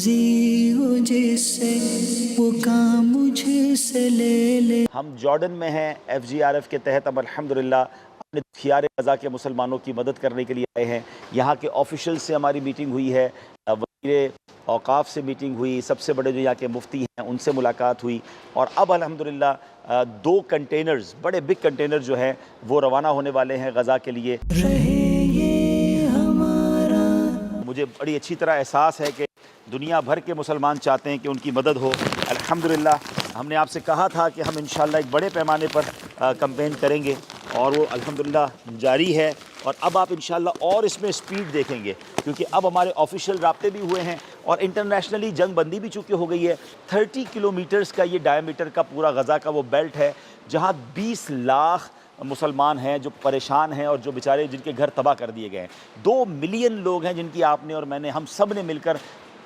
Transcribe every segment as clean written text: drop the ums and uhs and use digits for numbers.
راضی ہو جس سے وہ کام مجھ سے لے لے۔ ہم جارڈن میں ہیں، FGRF کے تحت ہم الحمدللہ اپنے خیار غزہ کے مسلمانوں کی مدد کرنے کے لیے آئے ہیں۔ یہاں کے آفیشل سے ہماری میٹنگ ہوئی ہے، وزیر اوقاف سے میٹنگ ہوئی، سب سے بڑے جو یہاں کے مفتی ہیں ان سے ملاقات ہوئی، اور اب الحمدللہ 2 کنٹینرز، بڑے بگ کنٹینر جو ہیں وہ روانہ ہونے والے ہیں غزہ کے لیے۔ مجھے بڑی اچھی طرح احساس ہے کہ دنیا بھر کے مسلمان چاہتے ہیں کہ ان کی مدد ہو۔ الحمدللہ ہم نے آپ سے کہا تھا کہ ہم انشاءاللہ ایک بڑے پیمانے پر کمپین کریں گے، اور وہ الحمدللہ جاری ہے، اور اب آپ انشاءاللہ اور اس میں سپیڈ دیکھیں گے، کیونکہ اب ہمارے آفیشیل رابطے بھی ہوئے ہیں، اور انٹرنیشنلی جنگ بندی بھی چونکہ ہو گئی ہے۔ 30 کلومیٹرز کا یہ ڈائیمیٹر کا پورا غزہ کا وہ بیلٹ ہے، جہاں 20 لاکھ مسلمان ہیں جو پریشان ہیں اور جو بیچارے جن کے گھر تباہ کر دیے گئے ہیں۔ 2 ملین لوگ ہیں جن کی آپ نے اور میں نے، ہم سب نے مل کر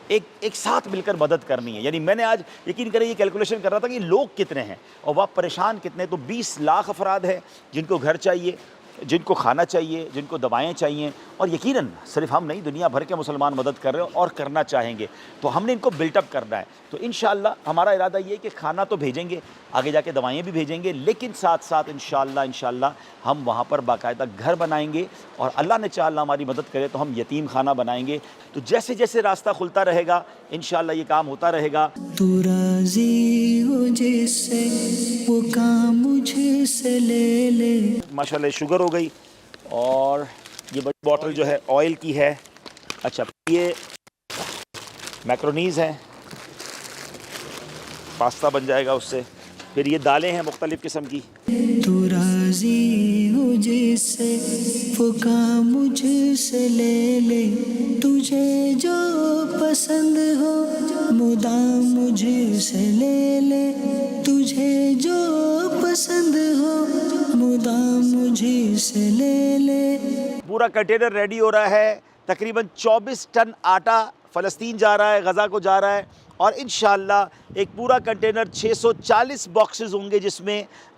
ایک ساتھ مل کر مدد کرنی ہے۔ یعنی میں نے آج یقین کریں یہ کیلکولیشن کر رہا تھا کہ لوگ کتنے ہیں اور وہ پریشان کتنے، تو 20 لاکھ افراد ہیں جن کو گھر چاہیے، جن کو کھانا چاہیے، جن کو دوائیں چاہیے، اور یقیناً صرف ہم نہیں، دنیا بھر کے مسلمان مدد کر رہے ہیں اور کرنا چاہیں گے، تو ہم نے ان کو بلٹ اپ کرنا ہے۔ تو انشاءاللہ ہمارا ارادہ یہ ہے کہ کھانا تو بھیجیں گے، آگے جا کے دوائیں بھی بھیجیں گے، لیکن ساتھ ساتھ انشاءاللہ ہم وہاں پر باقاعدہ گھر بنائیں گے، اور اللہ نے چاہا ہماری مدد کرے تو ہم یتیم خانہ بنائیں گے۔ تو جیسے جیسے راستہ کھلتا رہے گا انشاءاللہ یہ کام ہوتا رہے گا۔ تو راضی ہو جس سے وہ کام مجھ سے لے لے۔ ماشاءاللہ شوگر ہو گئی، اور یہ بڑی بوٹل جو ہے آئل کی ہے۔ اچھا، یہ میکرونیز ہیں، پاستا بن جائے گا اس سے۔ پھر یہ دالیں ہیں مختلف قسم کی۔ تو راضی ہو جس سے وہ کام مجھ سے لے لے، تجھے جو پسند ہو مدام مجھ سے لے لے، تجھے جو پسند ہو مدام مجھ سے لے لے۔ پورا کنٹینر ریڈی ہو رہا ہے، تقریباً 24 ٹن آٹا فلسطین جا رہا ہے، غزہ کو جا رہا ہے، اور انشاءاللہ ایک پورا کنٹینر 640 باکسز ہوں گے،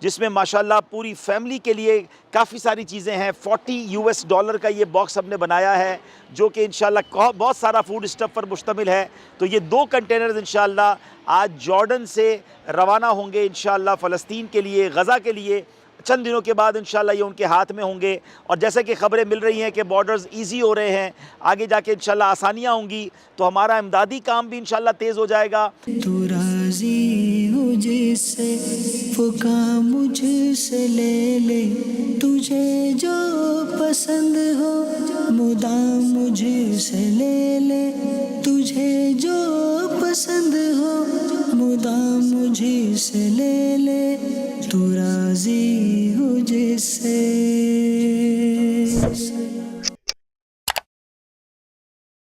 جس میں ماشاءاللہ پوری فیملی کے لیے کافی ساری چیزیں ہیں۔ $40 کا یہ باکس ہم نے بنایا ہے، جو کہ انشاءاللہ بہت سارا فوڈ اسٹف پر مشتمل ہے۔ تو یہ 2 کنٹینرز انشاءاللہ آج جارڈن سے روانہ ہوں گے انشاءاللہ فلسطین کے لیے، غزہ کے لیے۔ چند دنوں کے بعد انشاءاللہ یہ ان کے ہاتھ میں ہوں گے، اور جیسے کہ خبریں مل رہی ہیں کہ بارڈرز ایزی ہو رہے ہیں، آگے جا کے انشاءاللہ آسانیاں ہوں گی، تو ہمارا امدادی کام بھی انشاءاللہ تیز ہو جائے گا۔ تو راضی ہو جس سے وہ کام مجھ سے لے لے، تجھے جو پسند ہو مدام مجھ سے لے لے، تجھے جو پسند ہو مدام مجھ سے لے لے، تو راضی ہو جس سے